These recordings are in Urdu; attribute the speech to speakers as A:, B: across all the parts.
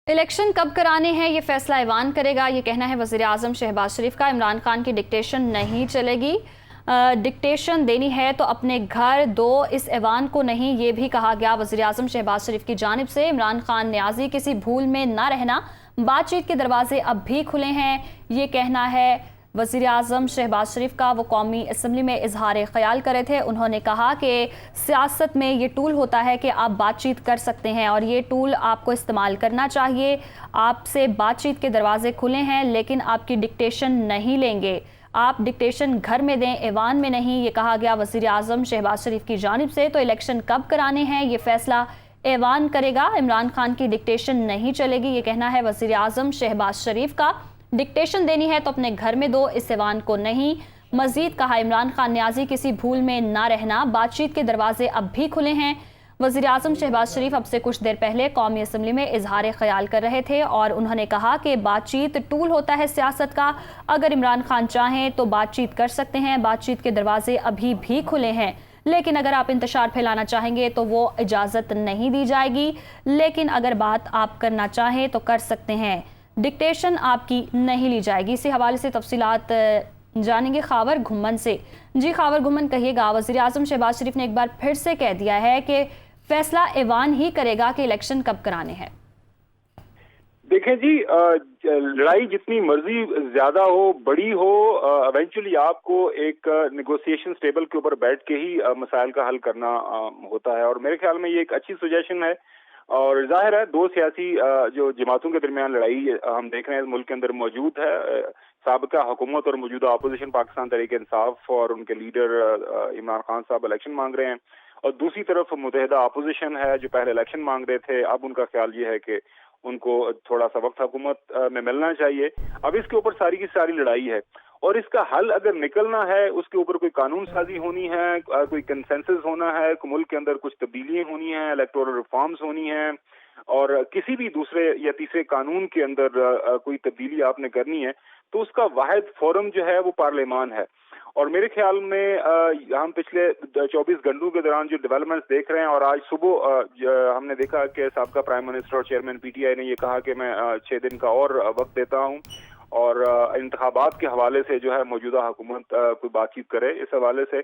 A: الیکشن کب کرانے ہیں یہ فیصلہ ایوان کرے گا، یہ کہنا ہے وزیر اعظم شہباز شریف کا۔ عمران خان کی ڈکٹیشن نہیں چلے گی، ڈکٹیشن دینی ہے تو اپنے گھر دو، اس ایوان کو نہیں، یہ بھی کہا گیا وزیر اعظم شہباز شریف کی جانب سے۔ عمران خان نیازی کسی بھول میں نہ رہنا، بات چیت کے دروازے اب بھی کھلے ہیں، یہ کہنا ہے وزیر اعظم شہباز شریف کا۔ وہ قومی اسمبلی میں اظہار خیال کرے تھے، انہوں نے کہا کہ سیاست میں یہ ٹول ہوتا ہے کہ آپ بات چیت کر سکتے ہیں اور یہ ٹول آپ کو استعمال کرنا چاہیے۔ آپ سے بات چیت کے دروازے کھلے ہیں لیکن آپ کی ڈکٹیشن نہیں لیں گے، آپ ڈکٹیشن گھر میں دیں، ایوان میں نہیں، یہ کہا گیا وزیر اعظم شہباز شریف کی جانب سے۔ تو الیکشن کب کرانے ہیں یہ فیصلہ ایوان کرے گا، عمران خان کی ڈکٹیشن نہیں چلے گی، یہ کہنا ہے وزیر اعظم شہباز شریف کا۔ ڈکٹیشن دینی ہے تو اپنے گھر میں دو، اس ایوان کو نہیں۔ مزید کہا عمران خان نیازی کسی بھول میں نہ رہنا، بات چیت کے دروازے اب بھی کھلے ہیں۔ وزیر اعظم شہباز شریف اب سے کچھ دیر پہلے قومی اسمبلی میں اظہار خیال کر رہے تھے اور انہوں نے کہا کہ بات چیت ٹول ہوتا ہے سیاست کا، اگر عمران خان چاہیں تو بات چیت کر سکتے ہیں، بات چیت کے دروازے ابھی بھی کھلے ہیں، لیکن اگر آپ انتشار پھیلانا چاہیں گے تو وہ اجازت نہیں دی جائے گی، لیکن اگر بات آپ کرنا چاہیں تو کر سکتے ہیں، ڈکٹیشن آپ کی نہیں لی جائے گی۔ اسی حوالے سے تفصیلات جانیں گے خاور گھمن سے۔ جی خاور گھمن، کہیے گا وزیر اعظم شہباز شریف نے ایک بار پھر سے کہہ دیا ہے کہ فیصلہ ایوان ہی کرے گا کہ الیکشن کب کرانے ہیں۔
B: دیکھیں جی، لڑائی جتنی مرضی زیادہ ہو، بڑی ہو، ایونچولی آپ کو ایک نیگوسیشن ٹیبل کے اوپر بیٹھ کے ہی مسائل کا حل کرنا ہوتا ہے، اور میرے خیال میں یہ ایک اچھی سجیشن ہے۔ اور ظاہر ہے دو سیاسی جو جماعتوں کے درمیان لڑائی ہم دیکھ رہے ہیں ملک کے اندر موجود ہے۔ سابقہ حکومت اور موجودہ اپوزیشن پاکستان تحریک انصاف اور ان کے لیڈر عمران خان صاحب الیکشن مانگ رہے ہیں، اور دوسری طرف متحدہ اپوزیشن ہے جو پہلے الیکشن مانگ رہے تھے، اب ان کا خیال یہ ہے کہ ان کو تھوڑا سا وقت حکومت میں ملنا چاہیے۔ اب اس کے اوپر ساری کی ساری لڑائی ہے، اور اس کا حل اگر نکلنا ہے اس کے اوپر کوئی قانون سازی ہونی ہے، کوئی کنسنسس ہونا ہے، ملک کے اندر کچھ تبدیلیاں ہونی ہیں، الیکٹورل ریفارمز ہونی ہیں، اور کسی بھی دوسرے یا تیسرے قانون کے اندر کوئی تبدیلی آپ نے کرنی ہے، تو اس کا واحد فورم جو ہے وہ پارلیمان ہے۔ اور میرے خیال میں ہم پچھلے 24 گھنٹوں کے دوران جو ڈیولپمنٹس دیکھ رہے ہیں، اور آج صبح ہم نے دیکھا کہ سابقہ پرائم منسٹر اور چیئرمین پی ٹی آئی نے یہ کہا کہ میں 6 دن کا اور وقت دیتا ہوں، اور انتخابات کے حوالے سے جو ہے موجودہ حکومت کوئی بات چیت کرے۔ اس حوالے سے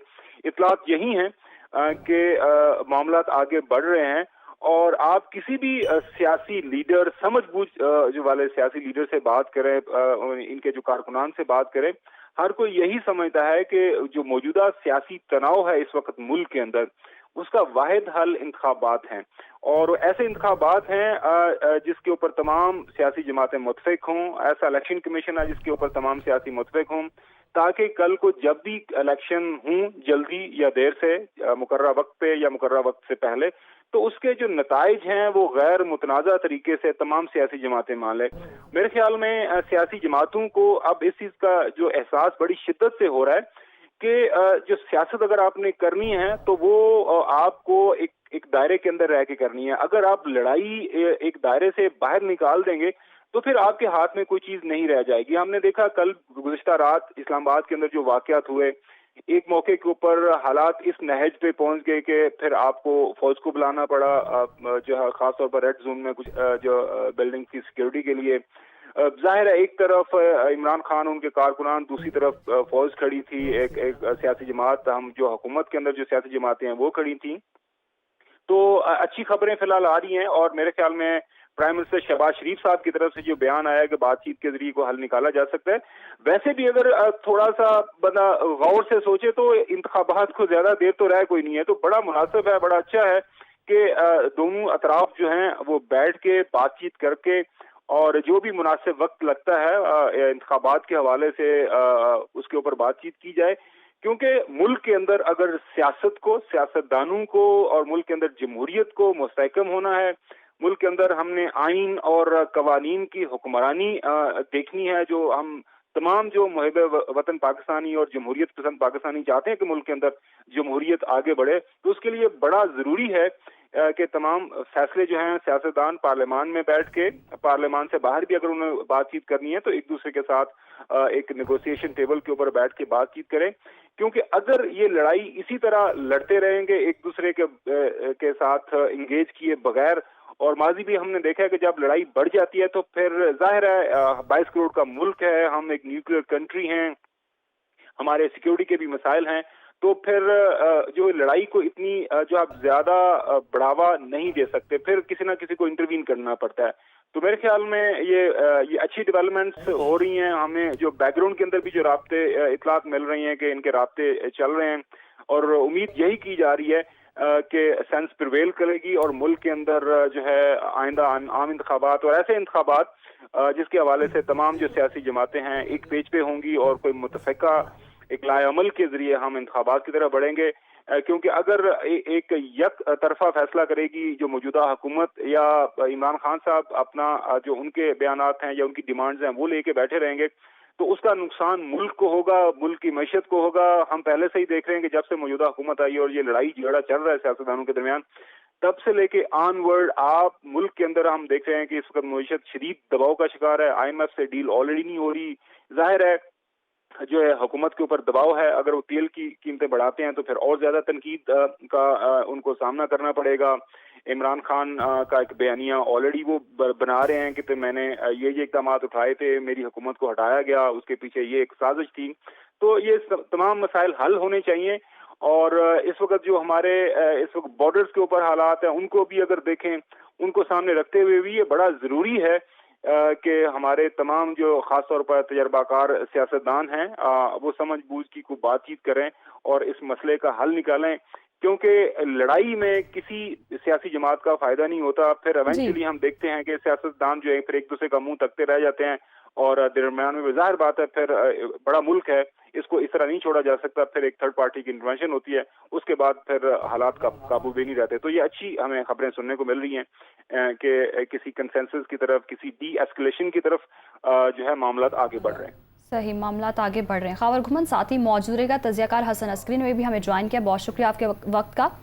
B: اطلاعات یہی ہیں کہ معاملات آگے بڑھ رہے ہیں، اور آپ کسی بھی سیاسی لیڈر، سمجھ بوجھ جو والے سیاسی لیڈر سے بات کریں، ان کے جو کارکنان سے بات کریں، ہر کوئی یہی سمجھتا ہے کہ جو موجودہ سیاسی تناؤ ہے اس وقت ملک کے اندر، اس کا واحد حل انتخابات ہیں، اور ایسے انتخابات ہیں جس کے اوپر تمام سیاسی جماعتیں متفق ہوں، ایسا الیکشن کمیشن ہے جس کے اوپر تمام سیاسی متفق ہوں، تاکہ کل کو جب بھی الیکشن ہوں، جلدی یا دیر سے، مقررہ وقت پہ یا مقررہ وقت سے پہلے، تو اس کے جو نتائج ہیں وہ غیر متنازع طریقے سے تمام سیاسی جماعتیں مان لیں۔ میرے خیال میں سیاسی جماعتوں کو اب اس چیز کا جو احساس بڑی شدت سے ہو رہا ہے کہ جو سیاست اگر آپ نے کرنی ہے تو وہ آپ کو ایک دائرے کے اندر رہ کے کرنی ہے۔ اگر آپ لڑائی ایک دائرے سے باہر نکال دیں گے تو پھر آپ کے ہاتھ میں کوئی چیز نہیں رہ جائے گی۔ ہم نے دیکھا کل گزشتہ رات اسلام آباد کے اندر جو واقعات ہوئے، ایک موقع کے اوپر حالات اس نہج پہ پہنچ گئے کہ پھر آپ کو فوج کو بلانا پڑا، جو ہے خاص طور پر ریڈ زون میں کچھ جو بلڈنگ کی سیکیورٹی کے لیے۔ ظاہر ہے ایک طرف عمران خان ان کے کارکنان، دوسری طرف فوج کھڑی تھی، ایک سیاسی جماعت، ہم جو حکومت کے اندر جو سیاسی جماعتیں ہیں وہ کھڑی تھیں۔ تو اچھی خبریں فی الحال آ رہی ہیں، اور میرے خیال میں پرائم منسٹر شہباز شریف صاحب کی طرف سے جو بیان آیا ہے کہ بات چیت کے ذریعے کو حل نکالا جا سکتا ہے، ویسے بھی اگر تھوڑا سا بندہ غور سے سوچے تو انتخابات کو زیادہ دیر تو رہ کوئی نہیں ہے، تو بڑا مناسب ہے، بڑا اچھا ہے کہ دونوں اطراف جو ہیں وہ بیٹھ کے بات چیت کر کے، اور جو بھی مناسب وقت لگتا ہے انتخابات کے حوالے سے اس کے اوپر بات چیت کی جائے، کیونکہ ملک کے اندر اگر سیاست کو، سیاستدانوں کو اور ملک کے اندر جمہوریت کو مستحکم ہونا ہے، ملک کے اندر ہم نے آئین اور قوانین کی حکمرانی دیکھنی ہے، جو ہم تمام جو محب وطن پاکستانی اور جمہوریت پسند پاکستانی چاہتے ہیں کہ ملک کے اندر جمہوریت آگے بڑھے، تو اس کے لیے بڑا ضروری ہے کہ تمام فیصلے جو ہیں سیاستدان پارلیمان میں بیٹھ کے، پارلیمان سے باہر بھی اگر انہیں بات چیت کرنی ہے تو ایک دوسرے کے ساتھ ایک نیگوسیشن ٹیبل کے اوپر بیٹھ کے بات چیت کریں، کیونکہ اگر یہ لڑائی اسی طرح لڑتے رہیں گے ایک دوسرے کے ساتھ انگیج کیے بغیر، اور ماضی بھی ہم نے دیکھا ہے کہ جب لڑائی بڑھ جاتی ہے تو پھر ظاہر ہے 22 کروڑ کا ملک ہے، ہم ایک نیوکلیر کنٹری ہیں، ہمارے سیکیورٹی کے بھی مسائل ہیں، تو پھر جو لڑائی کو اتنی جو آپ زیادہ بڑھاوا نہیں دے سکتے، پھر کسی نہ کسی کو انٹروین کرنا پڑتا ہے. تو میرے خیال میں یہ اچھی ڈیولپمنٹس ہو رہی ہیں. ہمیں جو بیک گراؤنڈ کے اندر بھی جو رابطے اطلاعات مل رہی ہیں کہ ان کے رابطے چل رہے ہیں، اور امید یہی کی جا رہی ہے کہ سینس پریویل کرے گی اور ملک کے اندر جو ہے آئندہ عام انتخابات اور ایسے انتخابات جس کے حوالے سے تمام جو سیاسی جماعتیں ہیں ایک پیج پہ ہوں گی اور کوئی متفقہ ایک لائے عمل کے ذریعے ہم انتخابات کی طرف بڑھیں گے. کیونکہ اگر ایک یک طرفہ فیصلہ کرے گی جو موجودہ حکومت یا عمران خان صاحب اپنا جو ان کے بیانات ہیں یا ان کی ڈیمانڈز ہیں وہ لے کے بیٹھے رہیں گے تو اس کا نقصان ملک کو ہوگا، ملک کی معیشت کو ہوگا. ہم پہلے سے ہی دیکھ رہے ہیں کہ جب سے موجودہ حکومت آئی اور یہ لڑائی جھگڑا چل رہا ہے سیاستدانوں کے درمیان، تب سے لے کے آن ورڈ آپ ملک کے اندر ہم دیکھ رہے ہیں کہ اس وقت معیشت شدید دباؤ کا شکار ہے. آئی ایم ایف سے ڈیل آلریڈی نہیں ہو رہی. ظاہر ہے جو ہے حکومت کے اوپر دباؤ ہے، اگر وہ تیل کی قیمتیں بڑھاتے ہیں تو پھر اور زیادہ تنقید کا ان کو سامنا کرنا پڑے گا. عمران خان کا ایک بیانیہ آلریڈی وہ بنا رہے ہیں کہ میں نے یہ اقدامات اٹھائے تھے، میری حکومت کو ہٹایا گیا، اس کے پیچھے یہ ایک سازش تھی. تو یہ تمام مسائل حل ہونے چاہیے. اور اس وقت جو ہمارے اس وقت بارڈرز کے اوپر حالات ہیں ان کو بھی اگر دیکھیں، ان کو سامنے رکھتے ہوئے بھی یہ بڑا ضروری ہے کہ ہمارے تمام جو خاص طور پر تجربہ کار سیاستدان ہیں وہ سمجھ بوجھ کی کو بات چیت کریں اور اس مسئلے کا حل نکالیں. کیونکہ لڑائی میں کسی سیاسی جماعت کا فائدہ نہیں ہوتا. پھر ایونچولی ہم دیکھتے ہیں کہ سیاستدان جو ہے پھر ایک دوسرے کا منہ تکتے رہ جاتے ہیں اور درمیان میں ظاہر بات ہے پھر بڑا ملک ہے، اس کو اس طرح نہیں چھوڑا جا سکتا. پھر ایک تھرڈ پارٹی کی انٹرونشن ہوتی ہے، اس کے بعد پھر حالات کا قابو بھی نہیں رہتے. تو یہ اچھی ہمیں خبریں سننے کو مل رہی ہیں کہ کسی کنسنسس کی طرف، کسی ڈی ایسکلیشن کی طرف جو ہے معاملات آگے بڑھ رہے ہیں.
A: صحیح، معاملات آگے بڑھ رہے ہیں. خاور گھمن ساتھی موجود رہے گا. تجزیہ کار حسن عسکری نے بھی ہمیں جوائن کیا. بہت شکریہ آپ کے وقت کا.